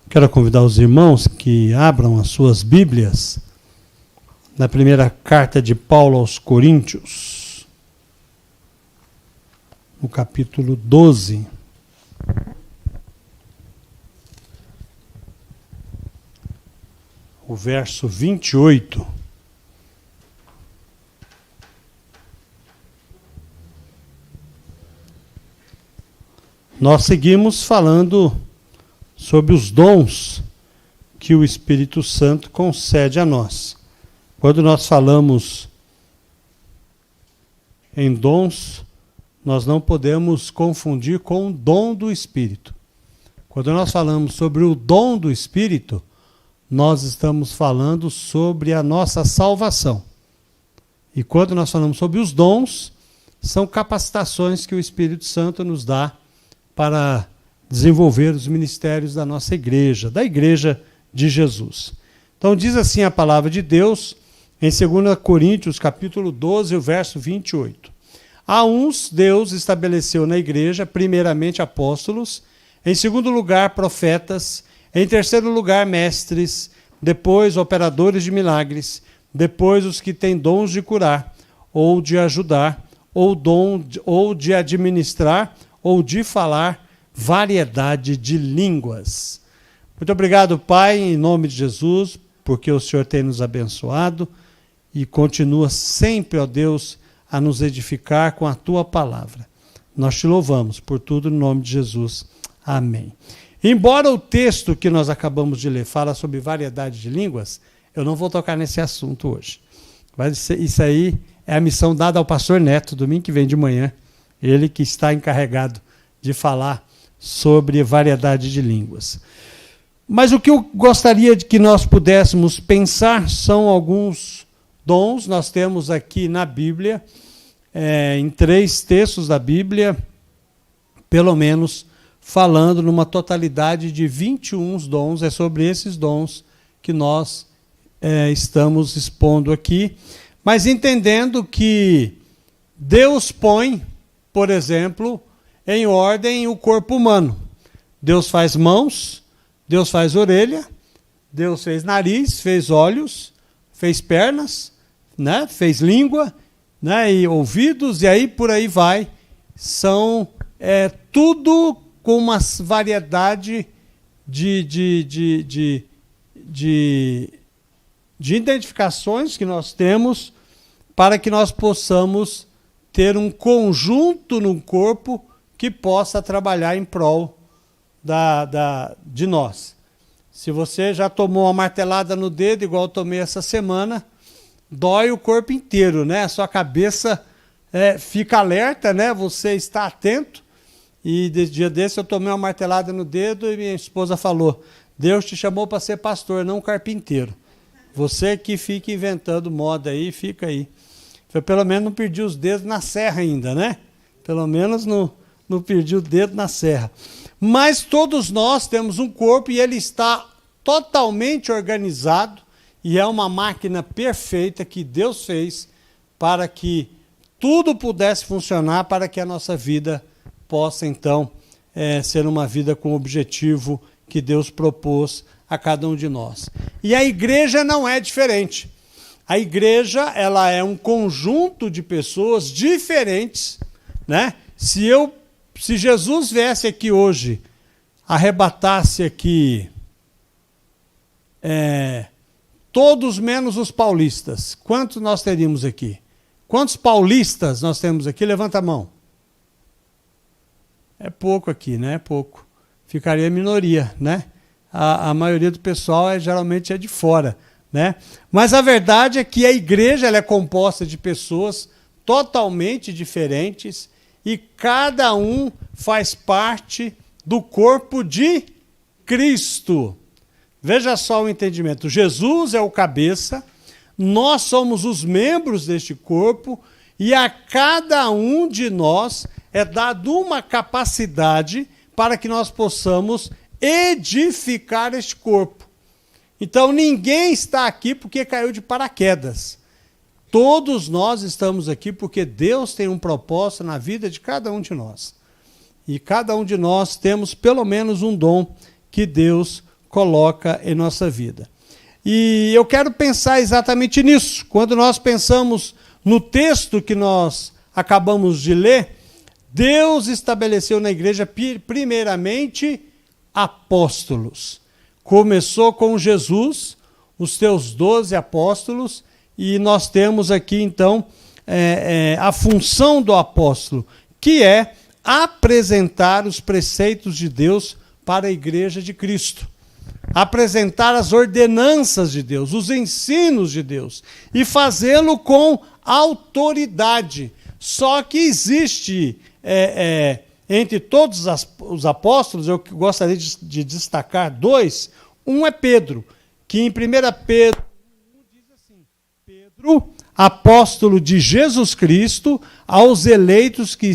Quero convidar os irmãos que abram as suas Bíblias na primeira carta de Paulo aos Coríntios, no capítulo 12. O verso 28. Nós seguimos falando sobre os dons que o Espírito Santo concede a nós. Quando nós falamos em dons, nós não podemos confundir com o dom do Espírito. Quando nós falamos sobre o dom do Espírito, nós estamos falando sobre a nossa salvação. E quando nós falamos sobre os dons, são capacitações que o Espírito Santo nos dá para desenvolver os ministérios da nossa igreja, da igreja de Jesus. Então diz assim a palavra de Deus, em 2 Coríntios, capítulo 12, o verso 28. A uns Deus estabeleceu na igreja, primeiramente apóstolos, em segundo lugar profetas, em terceiro lugar mestres, depois operadores de milagres, depois os que têm dons de curar, ou de ajudar, ou de administrar, ou de falar variedade de línguas. Muito obrigado, Pai, em nome de Jesus, porque o Senhor tem nos abençoado e continua sempre, ó Deus, a nos edificar com a Tua palavra. Nós te louvamos por tudo, em nome de Jesus. Amém. Embora o texto que nós acabamos de ler fala sobre variedade de línguas, eu não vou tocar nesse assunto hoje. Isso aí é a missão dada ao pastor Neto, domingo que vem de manhã, ele que está encarregado de falar sobre variedade de línguas. Mas o que eu gostaria de que nós pudéssemos pensar são alguns dons. Nós temos aqui na Bíblia, em 3 textos da Bíblia, pelo menos, falando numa totalidade de 21 dons. É sobre esses dons que nós estamos expondo aqui, mas entendendo que Deus põe, por exemplo, em ordem o corpo humano. Deus faz mãos, Deus faz orelha, Deus fez nariz, fez olhos, fez pernas, né? Fez língua, né? E ouvidos, e aí por aí vai. São tudo com uma variedade de identificações que nós temos para que nós possamos ter um conjunto no corpo que possa trabalhar em prol de nós. Se você já tomou uma martelada no dedo, igual eu tomei essa semana, dói o corpo inteiro, né? A sua cabeça fica alerta, né? Você está atento. E de dia desse eu tomei uma martelada no dedo e minha esposa falou: Deus te chamou para ser pastor, não carpinteiro. Você que fica inventando moda aí, fica aí. Eu, pelo menos não perdi os dedos na serra ainda, né? Pelo menos não perdi o dedo na serra. Mas todos nós temos um corpo e ele está totalmente organizado e é uma máquina perfeita que Deus fez para que tudo pudesse funcionar, para que a nossa vida possa, então, ser uma vida com o objetivo que Deus propôs a cada um de nós. E a igreja não é diferente. A igreja, ela é um conjunto de pessoas diferentes, né? Se Jesus viesse aqui hoje, arrebatasse aqui todos menos os paulistas, quantos nós teríamos aqui? Quantos paulistas nós temos aqui? Levanta a mão. É pouco aqui, né? É pouco. Ficaria a minoria, né? A maioria do pessoal geralmente é de fora, né? Mas a verdade é que a igreja ela é composta de pessoas totalmente diferentes e cada um faz parte do corpo de Cristo. Veja só o entendimento. Jesus é o cabeça, nós somos os membros deste corpo e a cada um de nós é dado uma capacidade para que nós possamos edificar este corpo. Então ninguém está aqui porque caiu de paraquedas. Todos nós estamos aqui porque Deus tem um propósito na vida de cada um de nós. E cada um de nós temos pelo menos um dom que Deus coloca em nossa vida. E eu quero pensar exatamente nisso. Quando nós pensamos no texto que nós acabamos de ler, Deus estabeleceu na igreja, primeiramente, apóstolos. Começou com Jesus, os seus 12 apóstolos, e nós temos aqui, então, a função do apóstolo, que é apresentar os preceitos de Deus para a igreja de Cristo. Apresentar as ordenanças de Deus, os ensinos de Deus, e fazê-lo com autoridade. Só que existe, entre todos os apóstolos, eu gostaria de destacar dois. Um é Pedro, que em 1 Pedro diz assim: Pedro, apóstolo de Jesus Cristo, aos eleitos que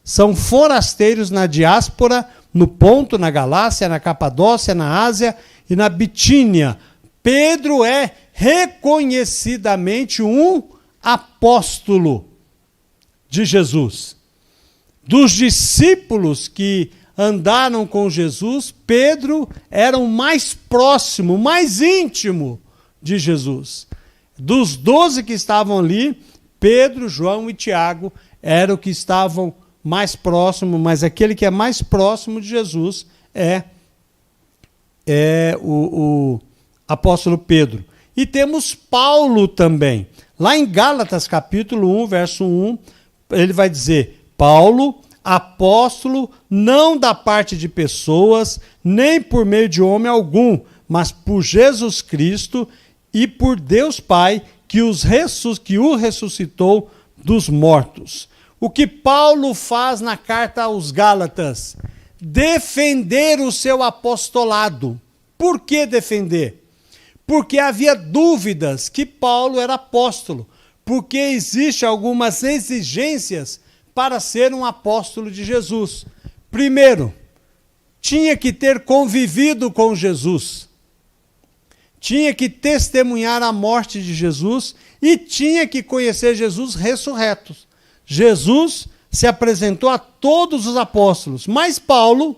são forasteiros na diáspora, no Ponto, na Galácia, na Capadócia, na Ásia e na Bitínia. Pedro é reconhecidamente um apóstolo de Jesus. Dos discípulos que andaram com Jesus, Pedro era o mais próximo, mais íntimo de Jesus. Dos 12 que estavam ali, Pedro, João e Tiago eram que estavam mais próximo, mas aquele que é mais próximo de Jesus é o apóstolo Pedro. E temos Paulo também. Lá em Gálatas, capítulo 1, verso 1, ele vai dizer: Paulo, apóstolo, não da parte de pessoas, nem por meio de homem algum, mas por Jesus Cristo e por Deus Pai, que o ressuscitou dos mortos. O que Paulo faz na carta aos Gálatas? Defender o seu apostolado. Por que defender? Porque havia dúvidas que Paulo era apóstolo, porque existem algumas exigências para ser um apóstolo de Jesus. Primeiro, tinha que ter convivido com Jesus, tinha que testemunhar a morte de Jesus e tinha que conhecer Jesus ressurreto. Jesus se apresentou a todos os apóstolos, mas Paulo,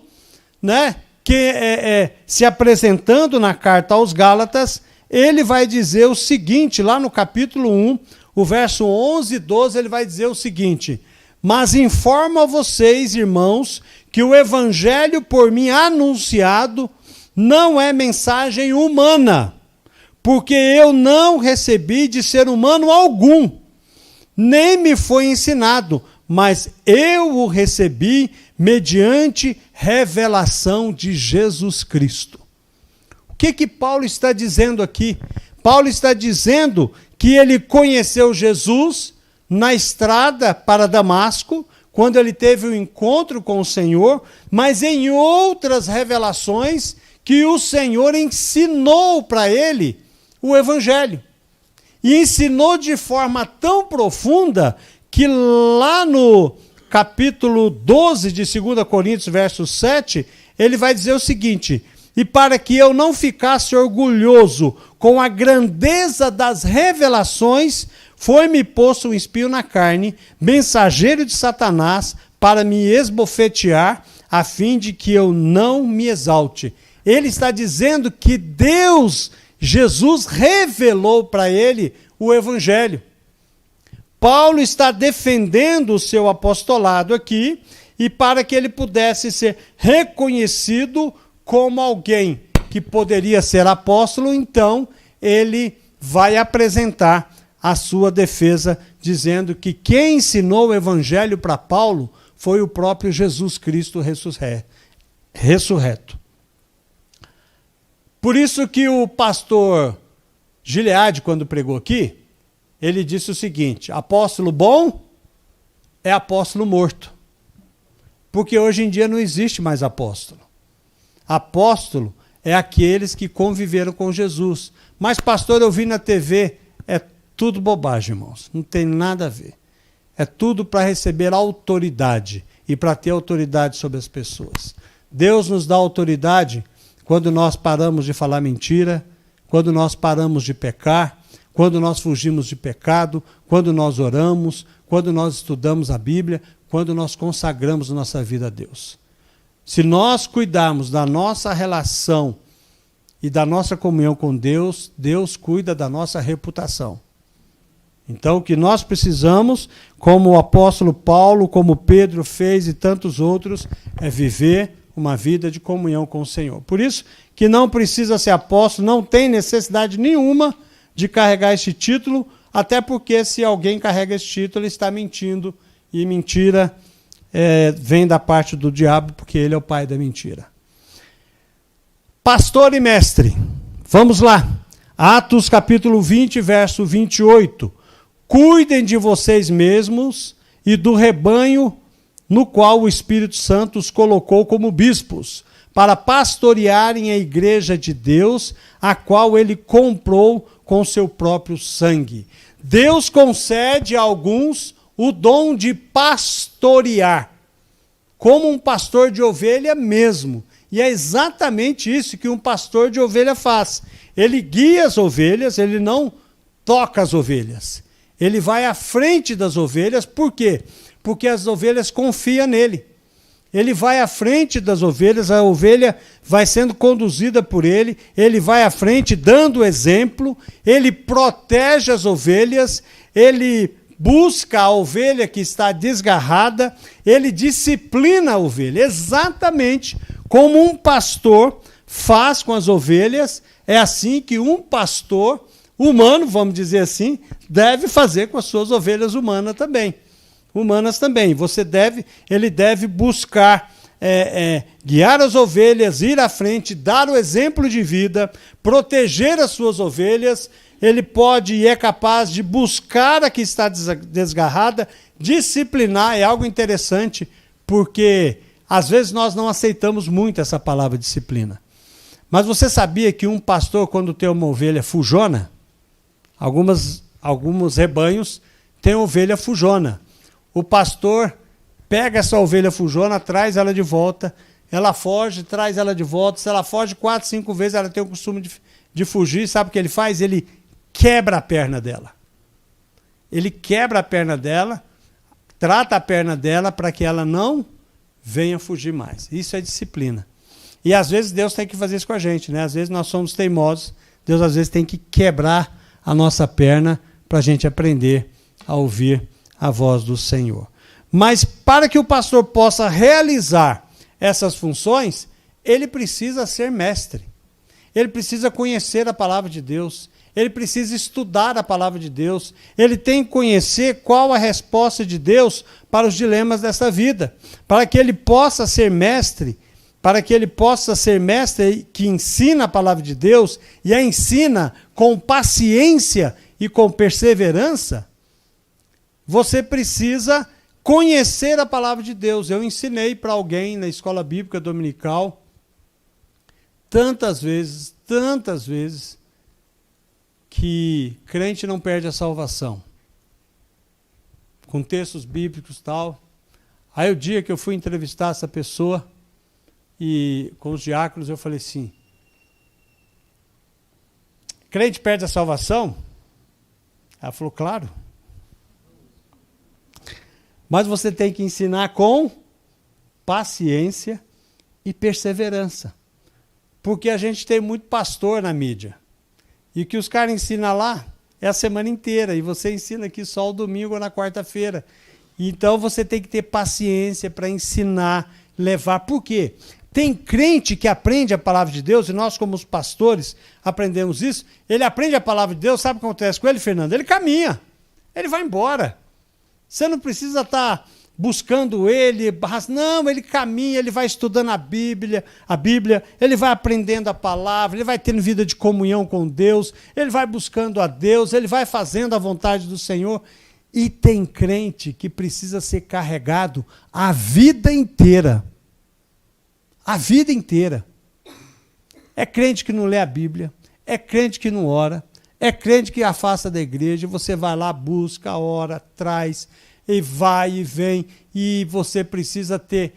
se apresentando na carta aos Gálatas, ele vai dizer o seguinte, lá no capítulo 1, o verso 11 e 12, ele vai dizer o seguinte: mas informo a vocês, irmãos, que o evangelho por mim anunciado não é mensagem humana, porque eu não recebi de ser humano algum, nem me foi ensinado, mas eu o recebi mediante revelação de Jesus Cristo. O que Paulo está dizendo aqui? Paulo está dizendo que ele conheceu Jesus na estrada para Damasco, quando ele teve um encontro com o Senhor, mas em outras revelações que o Senhor ensinou para ele o Evangelho. E ensinou de forma tão profunda que lá no capítulo 12 de 2 Coríntios, verso 7, ele vai dizer o seguinte: e para que eu não ficasse orgulhoso com a grandeza das revelações, foi-me posto um espinho na carne, mensageiro de Satanás, para me esbofetear, a fim de que eu não me exalte. Ele está dizendo que Deus, Jesus, revelou para ele o Evangelho. Paulo está defendendo o seu apostolado aqui, e para que ele pudesse ser reconhecido como alguém que poderia ser apóstolo, então ele vai apresentar a sua defesa, dizendo que quem ensinou o Evangelho para Paulo foi o próprio Jesus Cristo ressurreto. Por isso que o pastor Gilead, quando pregou aqui, ele disse o seguinte: apóstolo bom é apóstolo morto. Porque hoje em dia não existe mais apóstolo. Apóstolo é aqueles que conviveram com Jesus. Mas, pastor, eu vi na TV, é tudo bobagem, irmãos. Não tem nada a ver. É tudo para receber autoridade e para ter autoridade sobre as pessoas. Deus nos dá autoridade quando nós paramos de falar mentira, quando nós paramos de pecar, quando nós fugimos de pecado, quando nós oramos, quando nós estudamos a Bíblia, quando nós consagramos nossa vida a Deus. Se nós cuidarmos da nossa relação e da nossa comunhão com Deus, Deus cuida da nossa reputação. Então, o que nós precisamos, como o apóstolo Paulo, como Pedro fez e tantos outros, é viver uma vida de comunhão com o Senhor. Por isso que não precisa ser apóstolo, não tem necessidade nenhuma de carregar este título, até porque se alguém carrega esse título, ele está mentindo, e mentira vem da parte do diabo, porque ele é o pai da mentira. Pastor e mestre, vamos lá. Atos capítulo 20, verso 28. Cuidem de vocês mesmos e do rebanho no qual o Espírito Santo os colocou como bispos, para pastorearem a igreja de Deus, a qual ele comprou com seu próprio sangue. Deus concede a alguns o dom de pastorear, como um pastor de ovelha mesmo. E é exatamente isso que um pastor de ovelha faz. Ele guia as ovelhas, ele não toca as ovelhas. Ele vai à frente das ovelhas, por quê? Porque as ovelhas confiam nele. Ele vai à frente das ovelhas, a ovelha vai sendo conduzida por ele, ele vai à frente dando exemplo, ele protege as ovelhas, ele busca a ovelha que está desgarrada, ele disciplina a ovelha, exatamente como um pastor faz com as ovelhas, é assim que um pastor humano, vamos dizer assim, deve fazer com as suas ovelhas humanas também. Ele deve buscar guiar as ovelhas, ir à frente, dar o exemplo de vida, proteger as suas ovelhas. Ele pode e é capaz de buscar a que está desgarrada, disciplinar. É algo interessante, porque às vezes nós não aceitamos muito essa palavra disciplina. Mas você sabia que um pastor, quando tem uma ovelha fujona, alguns rebanhos têm ovelha fujona. O pastor pega essa ovelha fujona, traz ela de volta, ela foge, traz ela de volta. Se ela foge 4, 5 vezes, ela tem o costume de fugir. Sabe o que ele faz? Ele quebra a perna dela. Ele quebra a perna dela, trata a perna dela para que ela não venha fugir mais. Isso é disciplina. E às vezes Deus tem que fazer isso com a gente, né? Às vezes nós somos teimosos, Deus às vezes tem que quebrar a nossa perna para a gente aprender a ouvir a voz do Senhor. Mas para que o pastor possa realizar essas funções, ele precisa ser mestre. Ele precisa conhecer a palavra de Deus. Ele precisa estudar a palavra de Deus. Ele tem que conhecer qual a resposta de Deus para os dilemas dessa vida. Para que ele possa ser mestre, que ensina a palavra de Deus e a ensina com paciência e com perseverança, você precisa conhecer a palavra de Deus. Eu ensinei para alguém na escola bíblica dominical tantas vezes, que crente não perde a salvação. Com textos bíblicos e tal. Aí o dia que eu fui entrevistar essa pessoa, e com os diáconos eu falei assim, crente perde a salvação? Ela falou, claro. Mas você tem que ensinar com paciência e perseverança. Porque a gente tem muito pastor na mídia. E o que os caras ensinam lá é a semana inteira. E você ensina aqui só o domingo ou na quarta-feira. Então você tem que ter paciência para ensinar, levar. Por quê? Tem crente que aprende a palavra de Deus, e nós, como os pastores, aprendemos isso. Ele aprende a palavra de Deus, sabe o que acontece com ele, Fernando? Ele caminha, ele vai embora. Você não precisa estar buscando ele, não, ele caminha, ele vai estudando a Bíblia, ele vai aprendendo a palavra, ele vai tendo vida de comunhão com Deus, ele vai buscando a Deus, ele vai fazendo a vontade do Senhor. E tem crente que precisa ser carregado a vida inteira. A vida inteira. É crente que não lê a Bíblia, é crente que não ora, é crente que afasta da igreja, você vai lá, busca, ora, traz, e vai e vem, e você precisa ter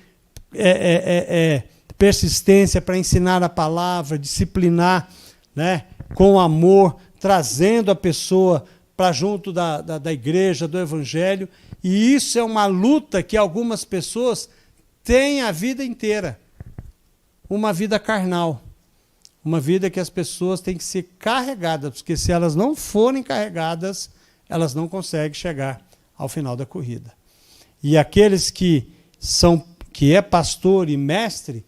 persistência para ensinar a palavra, disciplinar, né, com amor, trazendo a pessoa para junto da igreja, do evangelho, e isso é uma luta que algumas pessoas têm a vida inteira. Uma vida carnal, Uma vida que as pessoas têm que ser carregadas, porque se elas não forem carregadas, elas não conseguem chegar ao final da corrida. E aqueles que é pastor e mestre,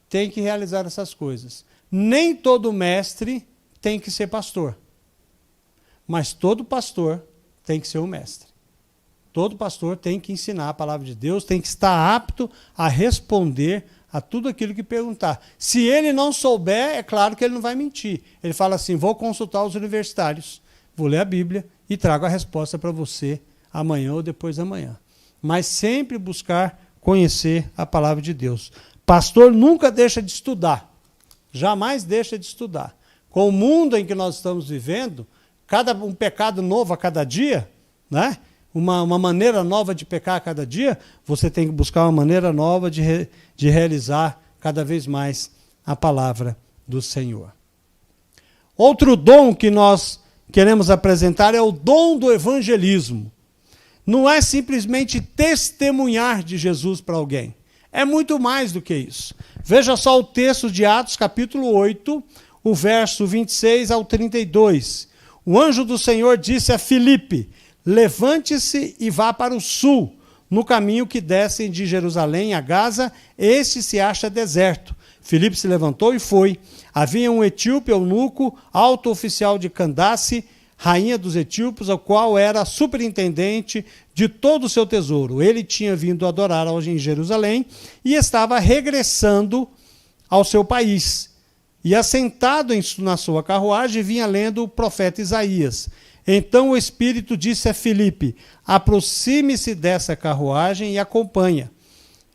tem que realizar essas coisas. Nem todo mestre tem que ser pastor. Mas todo pastor tem que ser um mestre. Todo pastor tem que ensinar a palavra de Deus, tem que estar apto a responder a tudo aquilo que perguntar. Se ele não souber, é claro que ele não vai mentir. Ele fala assim, vou consultar os universitários, vou ler a Bíblia e trago a resposta para você amanhã ou depois da manhã. Mas sempre buscar conhecer a palavra de Deus. Pastor nunca deixa de estudar. Jamais deixa de estudar. Com o mundo em que nós estamos vivendo, um pecado novo a cada dia, né? Uma maneira nova de pecar a cada dia, você tem que buscar uma maneira nova de realizar cada vez mais a palavra do Senhor. Outro dom que nós queremos apresentar é o dom do evangelismo. Não é simplesmente testemunhar de Jesus para alguém. É muito mais do que isso. Veja só o texto de Atos, capítulo 8, o verso 26 ao 32. O anjo do Senhor disse a Filipe, levante-se e vá para o sul, no caminho que descem de Jerusalém a Gaza, este se acha deserto. Filipe se levantou e foi. Havia um etíope eunuco, alto oficial de Candace, rainha dos etíopes, o qual era superintendente de todo o seu tesouro. Ele tinha vindo adorar em Jerusalém e estava regressando ao seu país. E assentado na sua carruagem, vinha lendo o profeta Isaías. Então o Espírito disse a Filipe, aproxime-se dessa carruagem e acompanha.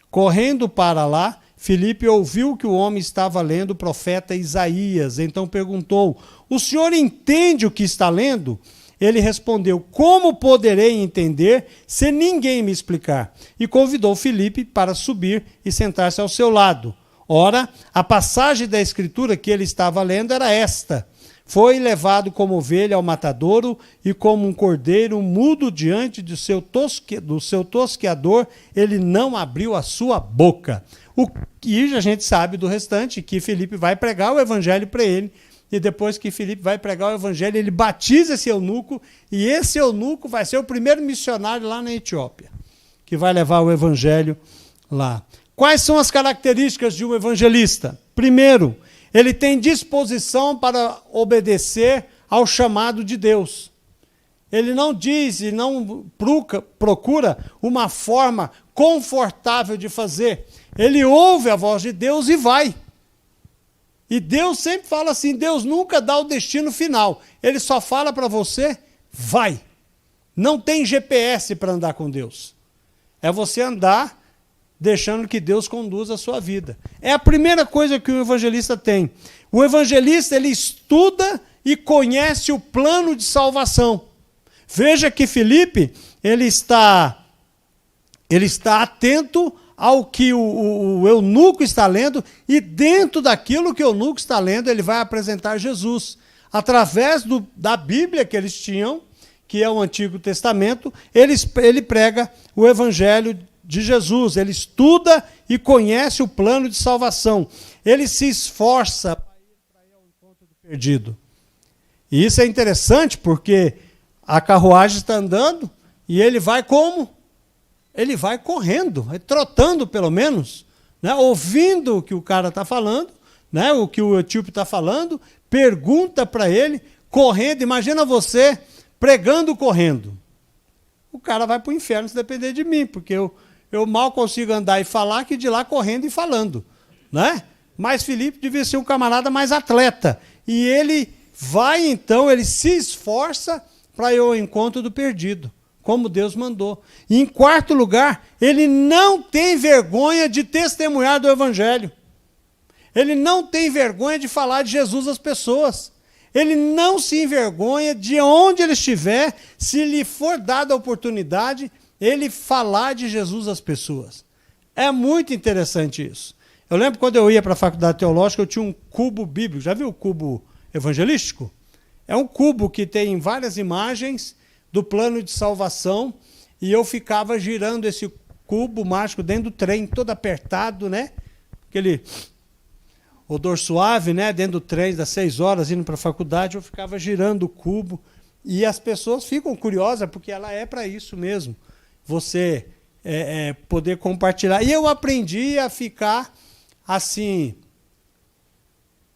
Correndo para lá, Filipe ouviu que o homem estava lendo o profeta Isaías. Então perguntou, o senhor entende o que está lendo? Ele respondeu, como poderei entender se ninguém me explicar? E convidou Filipe para subir e sentar-se ao seu lado. Ora, a passagem da Escritura que ele estava lendo era esta. Foi levado como ovelha ao matadouro e como um cordeiro mudo diante do seu tosqueador, ele não abriu a sua boca. E a gente sabe do restante, que Filipe vai pregar o evangelho para ele, e depois que Filipe vai pregar o evangelho, ele batiza esse eunuco, e esse eunuco vai ser o primeiro missionário lá na Etiópia, que vai levar o evangelho lá. Quais são as características de um evangelista? Primeiro, ele tem disposição para obedecer ao chamado de Deus. Ele não diz e não procura uma forma confortável de fazer. Ele ouve a voz de Deus e vai. E Deus sempre fala assim, Deus nunca dá o destino final. Ele só fala para você, vai. Não tem GPS para andar com Deus. É você andar deixando que Deus conduza a sua vida. É a primeira coisa que o evangelista tem. O evangelista, ele estuda e conhece o plano de salvação. Veja que Filipe, ele está atento ao que o eunuco está lendo, e dentro daquilo que o eunuco está lendo, ele vai apresentar Jesus. Através da Bíblia que eles tinham, que é o Antigo Testamento, ele prega o evangelho de Jesus. Ele estuda e conhece o plano de salvação. Ele se esforça para ir ao encontro do perdido. E isso é interessante porque a carruagem está andando e ele vai como? Ele vai correndo, trotando pelo menos, né? Ouvindo o que o cara está falando, né? O que o etíope está falando, pergunta para ele, correndo. Imagina você pregando correndo. O cara vai para o inferno se depender de mim, porque eu mal consigo andar e falar, que de lá correndo e falando, né? Mas Filipe devia ser um camarada mais atleta. E ele vai então, ele se esforça para ir ao encontro do perdido, como Deus mandou. E em quarto lugar, ele não tem vergonha de testemunhar do evangelho. Ele não tem vergonha de falar de Jesus às pessoas. Ele não se envergonha de onde ele estiver, se lhe for dada a oportunidade, ele falar de Jesus às pessoas. É muito interessante isso. Eu lembro quando eu ia para a faculdade teológica, eu tinha um cubo bíblico. Já viu o cubo evangelístico? É um cubo que tem várias imagens do plano de salvação, e eu ficava girando esse cubo mágico dentro do trem, todo apertado, né? odor suave, né? Dentro do trem, das 6 horas, indo para a faculdade, eu ficava girando o cubo. E as pessoas ficam curiosas, porque ela é para isso mesmo. Você poder compartilhar. E eu aprendi a ficar assim,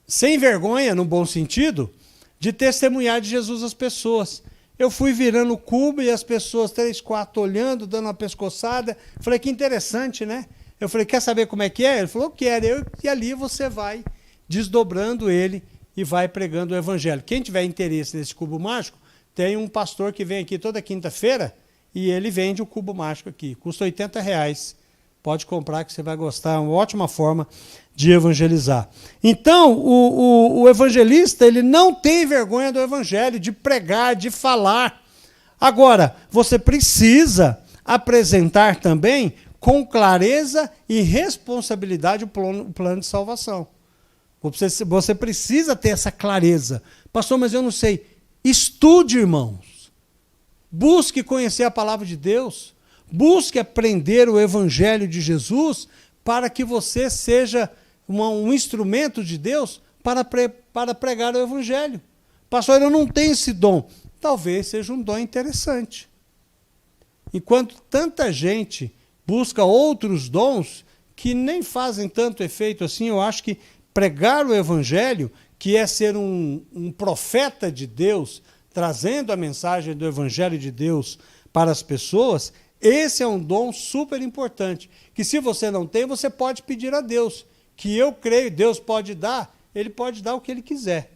sem vergonha, no bom sentido, de testemunhar de Jesus às pessoas. Eu fui virando o cubo e as pessoas, 3, 4, olhando, dando uma pescoçada. Falei, que interessante, né? Eu falei, quer saber como é que é? Ele falou, quero. E ali você vai desdobrando ele e vai pregando o evangelho. Quem tiver interesse nesse cubo mágico, tem um pastor que vem aqui toda quinta-feira e ele vende o cubo mágico aqui. Custa R$80. Pode comprar que você vai gostar. É uma ótima forma de evangelizar. Então, o evangelista, ele não tem vergonha do evangelho, de pregar, de falar. Agora, você precisa apresentar também com clareza e responsabilidade o plano de salvação. Você precisa ter essa clareza. Pastor, mas eu não sei. Estude, irmãos. Busque conhecer a palavra de Deus. Busque aprender o evangelho de Jesus para que você seja um instrumento de Deus para pregar o evangelho. Pastor, eu não tenho esse dom. Talvez seja um dom interessante. Enquanto tanta gente busca outros dons que nem fazem tanto efeito assim, eu acho que pregar o evangelho, que é ser um profeta de Deus, trazendo a mensagem do evangelho de Deus para as pessoas, esse é um dom super importante, que se você não tem, você pode pedir a Deus, que eu creio, Deus pode dar, ele pode dar o que ele quiser,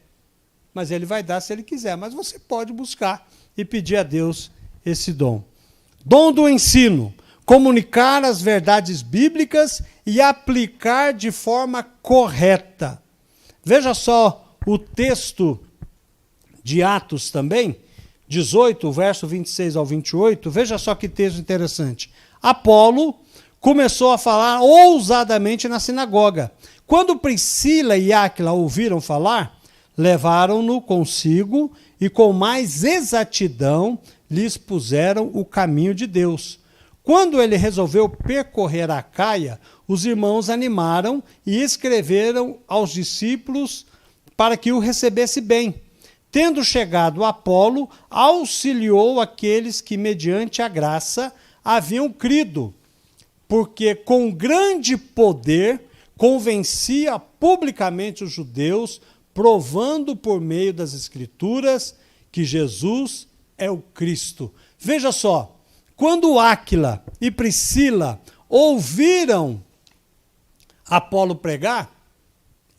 mas ele vai dar se ele quiser, mas você pode buscar e pedir a Deus esse dom. Dom do ensino, comunicar as verdades bíblicas e aplicar de forma correta. Veja só o texto de Atos também, 18, verso 26 ao 28, veja só que texto interessante. Apolo começou a falar ousadamente na sinagoga. Quando Priscila e Áquila ouviram falar, levaram-no consigo e com mais exatidão lhes puseram o caminho de Deus. Quando ele resolveu percorrer a Acaia, os irmãos animaram e escreveram aos discípulos para que o recebesse bem. Tendo chegado Apolo, auxiliou aqueles que, mediante a graça, haviam crido, porque com grande poder convencia publicamente os judeus, provando por meio das Escrituras que Jesus é o Cristo. Veja só, quando Áquila e Priscila ouviram Apolo pregar,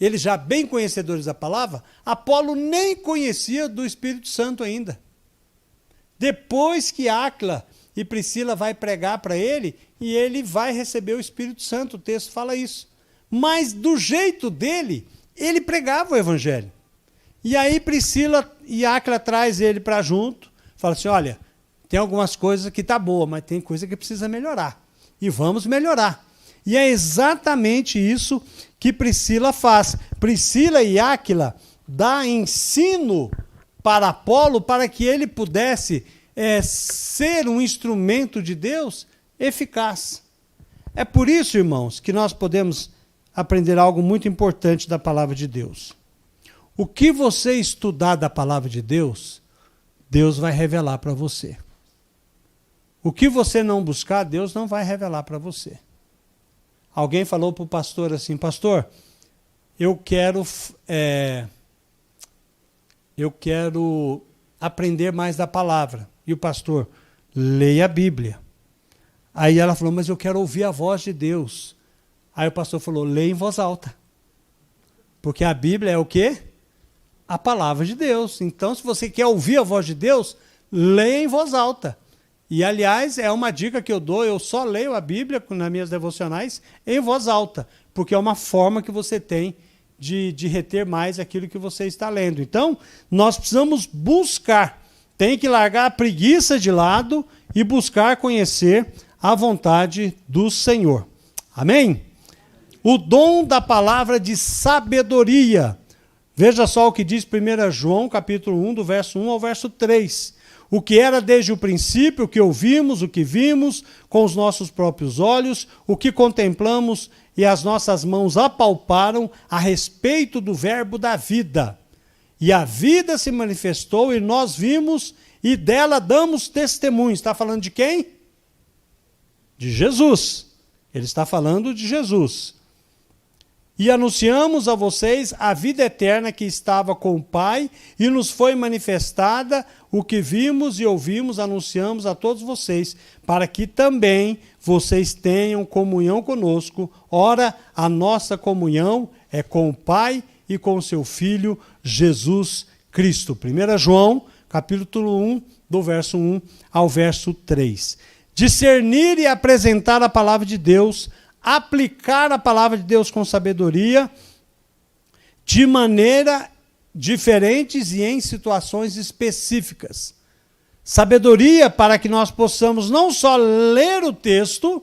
eles já bem conhecedores da palavra, Apolo nem conhecia do Espírito Santo ainda. Depois que Áquila e Priscila vai pregar para ele, e ele vai receber o Espírito Santo, o texto fala isso. Mas do jeito dele, ele pregava o evangelho. E aí Priscila e Áquila traz ele para junto, fala assim, olha, tem algumas coisas que tá boa, mas tem coisa que precisa melhorar. E vamos melhorar. E é exatamente isso que Priscila faz. Priscila e Áquila dá ensino para Apolo para que ele pudesse ser um instrumento de Deus eficaz. É por isso, irmãos, que nós podemos aprender algo muito importante da palavra de Deus. O que você estudar da palavra de Deus, Deus vai revelar para você. O que você não buscar, Deus não vai revelar para você. Alguém falou para o pastor assim, pastor, eu quero aprender mais da palavra. E o pastor, leia a Bíblia. Aí ela falou, mas eu quero ouvir a voz de Deus. Aí o pastor falou, leia em voz alta. Porque a Bíblia é o quê? A palavra de Deus. Então, se você quer ouvir a voz de Deus, leia em voz alta. E, aliás, é uma dica que eu dou, eu só leio a Bíblia nas minhas devocionais em voz alta, porque é uma forma que você tem de reter mais aquilo que você está lendo. Então, nós precisamos buscar, tem que largar a preguiça de lado e buscar conhecer a vontade do Senhor. Amém? O dom da palavra de sabedoria. Veja só o que diz 1 João, capítulo 1, do verso 1 ao verso 3. o que era desde o princípio, o que ouvimos, o que vimos com os nossos próprios olhos, o que contemplamos e as nossas mãos apalparam a respeito do verbo da vida. E a vida se manifestou e nós vimos e dela damos testemunho. Está falando de quem? De Jesus. Ele está falando de Jesus. E anunciamos a vocês a vida eterna que estava com o Pai e nos foi manifestada. O que vimos e ouvimos, anunciamos a todos vocês, para que também vocês tenham comunhão conosco. Ora, a nossa comunhão é com o Pai e com o seu Filho, Jesus Cristo. 1 João, capítulo 1, do verso 1 ao verso 3. Discernir e apresentar a palavra de Deus, aplicar a palavra de Deus com sabedoria, de maneira diferentes e em situações específicas. Sabedoria para que nós possamos não só ler o texto,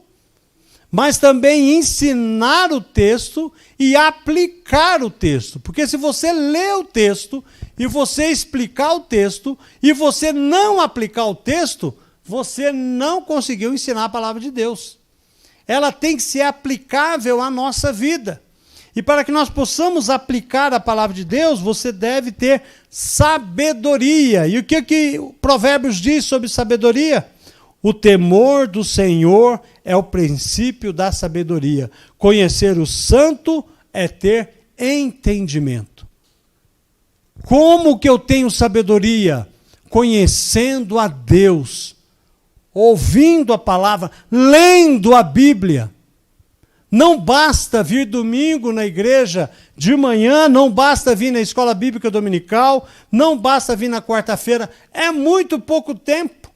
mas também ensinar o texto e aplicar o texto. Porque se você lê o texto e você explicar o texto e você não aplicar o texto, você não conseguiu ensinar a palavra de Deus. Ela tem que ser aplicável à nossa vida. E para que nós possamos aplicar a palavra de Deus, você deve ter sabedoria. E o que o Provérbios diz sobre sabedoria? O temor do Senhor é o princípio da sabedoria. Conhecer o santo é ter entendimento. Como que eu tenho sabedoria? Conhecendo a Deus, ouvindo a palavra, lendo a Bíblia. Não basta vir domingo na igreja de manhã, não basta vir na escola bíblica dominical, não basta vir na quarta-feira. É muito pouco tempo.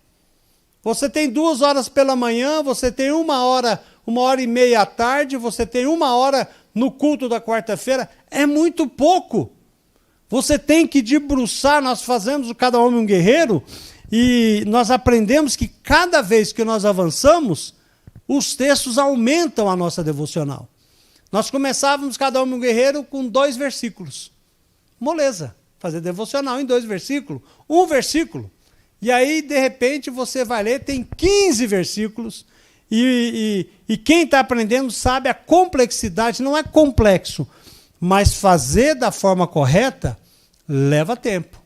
Você tem 2 horas pela manhã, você tem 1 hora, 1h30 à tarde, você tem 1 hora no culto da quarta-feira. É muito pouco. Você tem que debruçar, nós fazemos o Cada Homem um Guerreiro, e nós aprendemos que cada vez que nós avançamos, os textos aumentam a nossa devocional. Nós começávamos Cada Homem um Guerreiro com 2 versículos. Moleza, fazer devocional em 2 versículos, 1 versículo. E aí, de repente, você vai ler, tem 15 versículos, e quem está aprendendo sabe a complexidade, não é complexo, mas fazer da forma correta leva tempo.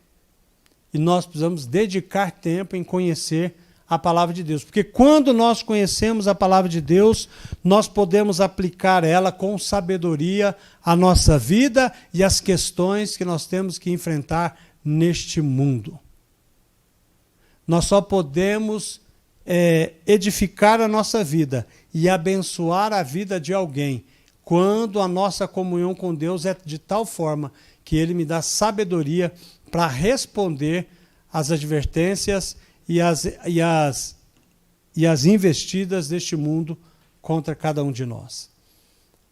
E nós precisamos dedicar tempo em conhecer a palavra de Deus. Porque quando nós conhecemos a palavra de Deus, nós podemos aplicar ela com sabedoria à nossa vida e às questões que nós temos que enfrentar neste mundo. Nós só podemos edificar a nossa vida e abençoar a vida de alguém quando a nossa comunhão com Deus é de tal forma que Ele me dá sabedoria para responder às advertências e as investidas deste mundo contra cada um de nós.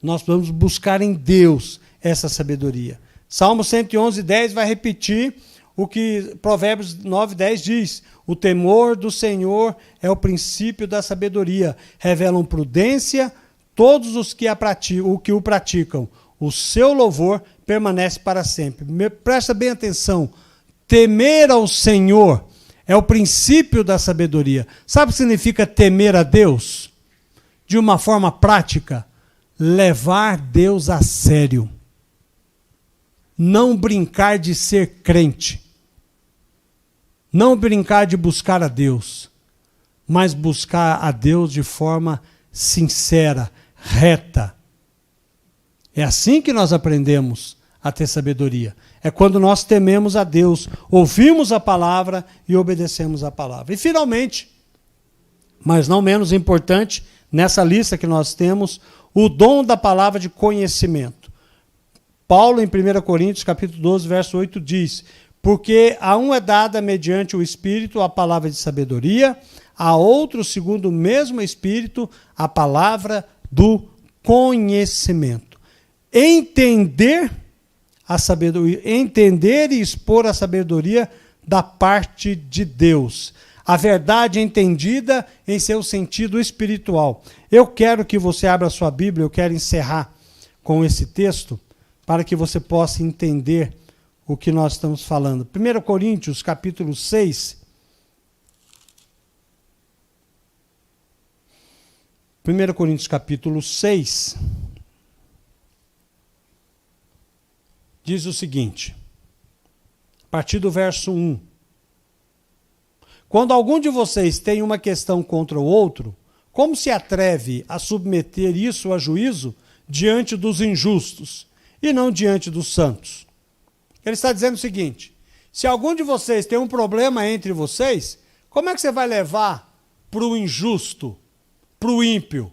Nós vamos buscar em Deus essa sabedoria. Salmo 111:10 vai repetir o que Provérbios 9:10 diz. O temor do Senhor é o princípio da sabedoria. Revelam prudência todos os que o praticam. O seu louvor permanece para sempre. Presta bem atenção. Temer ao Senhor é o princípio da sabedoria. Sabe o que significa temer a Deus? De uma forma prática, levar Deus a sério. Não brincar de ser crente. Não brincar de buscar a Deus, mas buscar a Deus de forma sincera, reta. É assim que nós aprendemos a ter sabedoria. É quando nós tememos a Deus, ouvimos a palavra e obedecemos a palavra. E finalmente, mas não menos importante, nessa lista que nós temos, o dom da palavra de conhecimento. Paulo, em 1 Coríntios, capítulo 12, verso 8, diz: porque a um é dada mediante o Espírito a palavra de sabedoria, a outro, segundo o mesmo Espírito, a palavra do conhecimento. Entender a sabedoria, entender e expor a sabedoria da parte de Deus. A verdade entendida em seu sentido espiritual. Eu quero que você abra a sua Bíblia, eu quero encerrar com esse texto, para que você possa entender o que nós estamos falando. 1 Coríntios, capítulo 6, 1 Coríntios capítulo 6, diz o seguinte, a partir do verso 1. Quando algum de vocês tem uma questão contra o outro, como se atreve a submeter isso a juízo diante dos injustos e não diante dos santos? Ele está dizendo o seguinte, se algum de vocês tem um problema entre vocês, como é que você vai levar para o injusto, para o ímpio,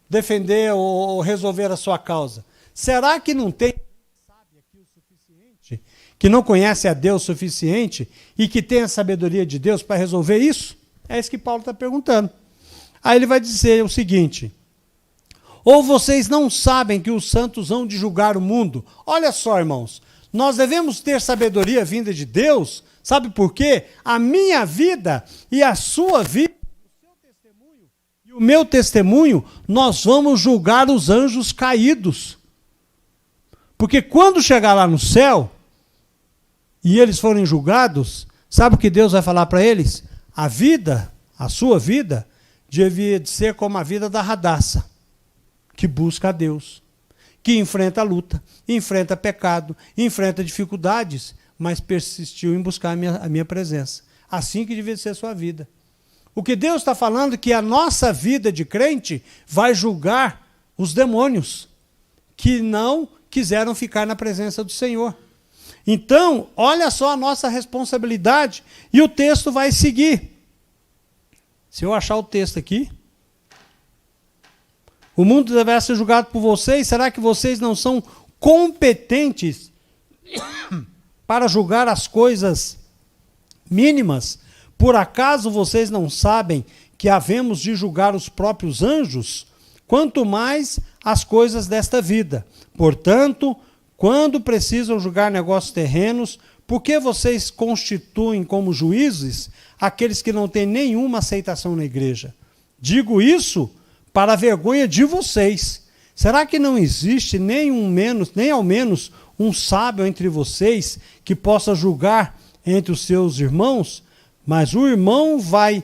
defender ou resolver a sua causa? Será que não tem que não conhece a Deus o suficiente e que tem a sabedoria de Deus para resolver isso? É isso que Paulo está perguntando. Aí ele vai dizer o seguinte, ou vocês não sabem que os santos hão de julgar o mundo? Olha só, irmãos, nós devemos ter sabedoria vinda de Deus, sabe por quê? A minha vida e a sua vida, o seu testemunho e o meu testemunho, nós vamos julgar os anjos caídos. Porque quando chegar lá no céu, e eles forem julgados, sabe o que Deus vai falar para eles? A vida, a sua vida, devia de ser como a vida da Radassa, que busca a Deus, que enfrenta a luta, enfrenta pecado, enfrenta dificuldades, mas persistiu em buscar a minha presença. Assim que devia ser a sua vida. O que Deus está falando é que a nossa vida de crente vai julgar os demônios, que não quiseram ficar na presença do Senhor. Então, olha só a nossa responsabilidade, e o texto vai seguir. Se eu achar o texto aqui, o mundo deverá ser julgado por vocês, será que vocês não são competentes para julgar as coisas mínimas? Por acaso vocês não sabem que havemos de julgar os próprios anjos? Quanto mais as coisas desta vida. Portanto, quando precisam julgar negócios terrenos, por que vocês constituem como juízes aqueles que não têm nenhuma aceitação na igreja? Digo isso para a vergonha de vocês. Será que não existe nem ao menos um sábio entre vocês que possa julgar entre os seus irmãos? Mas o irmão vai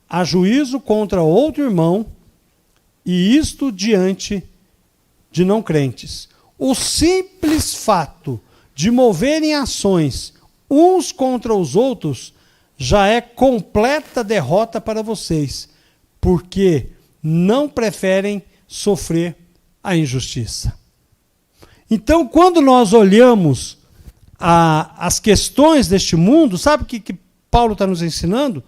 a juízo contra outro irmão, e isto diante de não crentes. O simples fato de moverem ações uns contra os outros já é completa derrota para vocês, porque não preferem sofrer a injustiça. Então, quando nós olhamos as questões deste mundo, sabe o que Paulo está nos ensinando?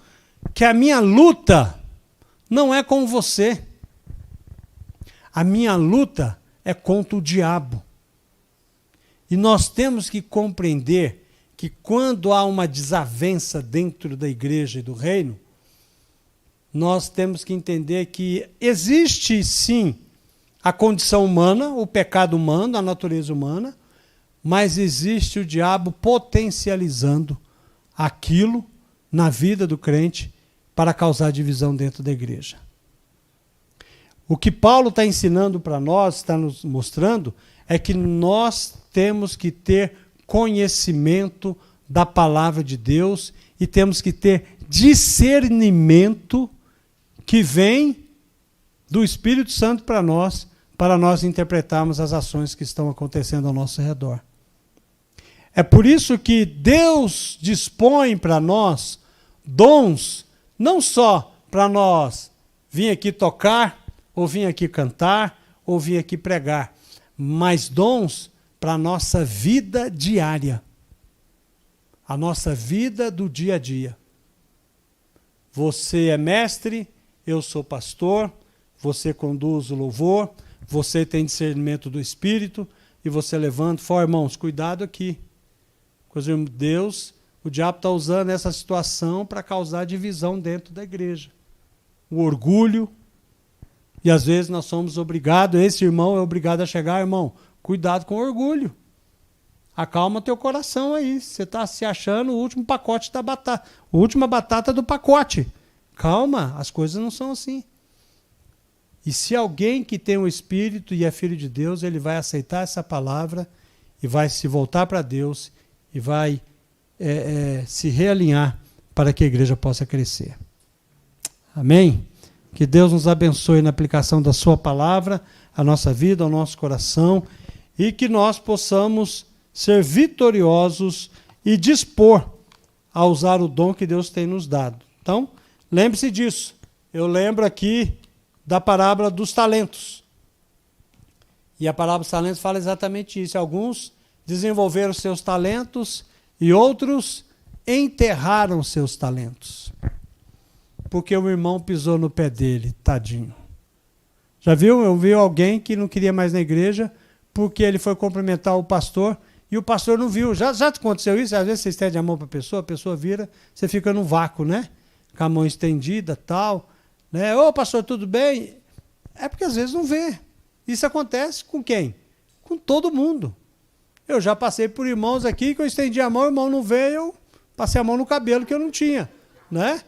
Que a minha luta não é com você. A minha luta é contra o diabo. E nós temos que compreender que quando há uma desavença dentro da igreja e do reino, nós temos que entender que existe sim a condição humana, o pecado humano, a natureza humana, mas existe o diabo potencializando aquilo na vida do crente para causar divisão dentro da igreja. O que Paulo está ensinando para nós, está nos mostrando, é que nós temos que ter conhecimento da palavra de Deus e temos que ter discernimento que vem do Espírito Santo para nós interpretarmos as ações que estão acontecendo ao nosso redor. É por isso que Deus dispõe para nós dons, não só para nós vir aqui tocar, ou vir aqui cantar, ou vir aqui pregar, mas dons para a nossa vida diária, a nossa vida do dia a dia. Você é mestre, eu sou pastor, você conduz o louvor, você tem discernimento do Espírito, e você levanta, fala, irmãos, cuidado aqui. Deus, o diabo está usando essa situação para causar divisão dentro da igreja. O orgulho, e às vezes nós somos obrigados, esse irmão é obrigado a chegar, irmão, cuidado com o orgulho. Acalma teu coração aí, você está se achando o último pacote da batata, a última batata do pacote. Calma, as coisas não são assim. E se alguém que tem o Espírito e é filho de Deus, ele vai aceitar essa palavra e vai se voltar para Deus e vai se realinhar para que a igreja possa crescer. Amém? Que Deus nos abençoe na aplicação da sua palavra, a nossa vida, ao nosso coração, e que nós possamos ser vitoriosos e dispor a usar o dom que Deus tem nos dado. Então, lembre-se disso. Eu lembro aqui da parábola dos talentos. E a parábola dos talentos fala exatamente isso. Alguns desenvolveram seus talentos e outros enterraram seus talentos. Porque o irmão pisou no pé dele, tadinho. Já viu? Eu vi alguém que não queria mais na igreja porque ele foi cumprimentar o pastor e o pastor não viu. Já aconteceu isso? Às vezes você estende a mão para a pessoa vira, você fica no vácuo, né? Com a mão estendida, tal. Né? Ô, pastor, tudo bem? É porque às vezes não vê. Isso acontece com quem? Com todo mundo. Eu já passei por irmãos aqui que eu estendi a mão, o irmão não veio, eu passei a mão no cabelo que eu não tinha. Né?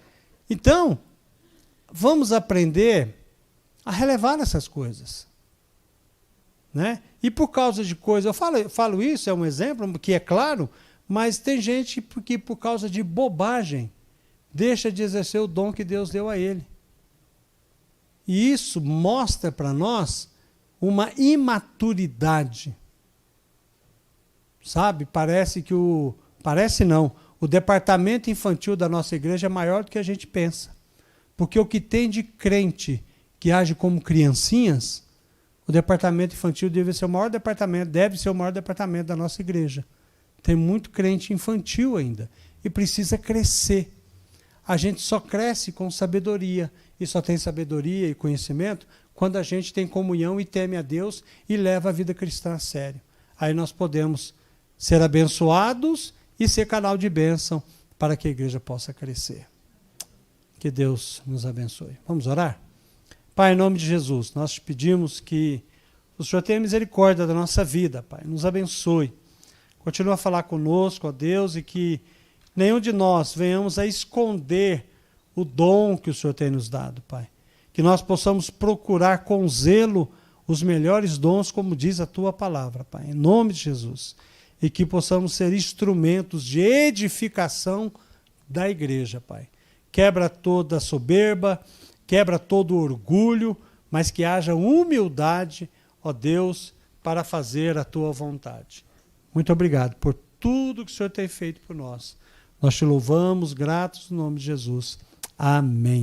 Então, vamos aprender a relevar essas coisas. Né? E por causa de coisas, eu falo isso, é um exemplo que é claro, mas tem gente que por causa de bobagem deixa de exercer o dom que Deus deu a ele. E isso mostra para nós uma imaturidade. Sabe? Parece não. O departamento infantil da nossa igreja é maior do que a gente pensa. Porque o que tem de crente que age como criancinhas, o departamento infantil deve ser o maior departamento da nossa igreja. Tem muito crente infantil ainda e precisa crescer. A gente só cresce com sabedoria e só tem sabedoria e conhecimento quando a gente tem comunhão e teme a Deus e leva a vida cristã a sério. Aí nós podemos ser abençoados e ser canal de bênção para que a igreja possa crescer. Que Deus nos abençoe. Vamos orar? Pai, em nome de Jesus, nós te pedimos que o Senhor tenha misericórdia da nossa vida, Pai. Nos abençoe. Continua a falar conosco, ó Deus, e que nenhum de nós venhamos a esconder o dom que o Senhor tem nos dado, Pai. Que nós possamos procurar com zelo os melhores dons, como diz a Tua palavra, Pai. Em nome de Jesus. E que possamos ser instrumentos de edificação da igreja, Pai. Quebra toda a soberba, quebra todo o orgulho, mas que haja humildade, ó Deus, para fazer a Tua vontade. Muito obrigado por tudo que o Senhor tem feito por nós. Nós te louvamos, gratos, no nome de Jesus. Amém.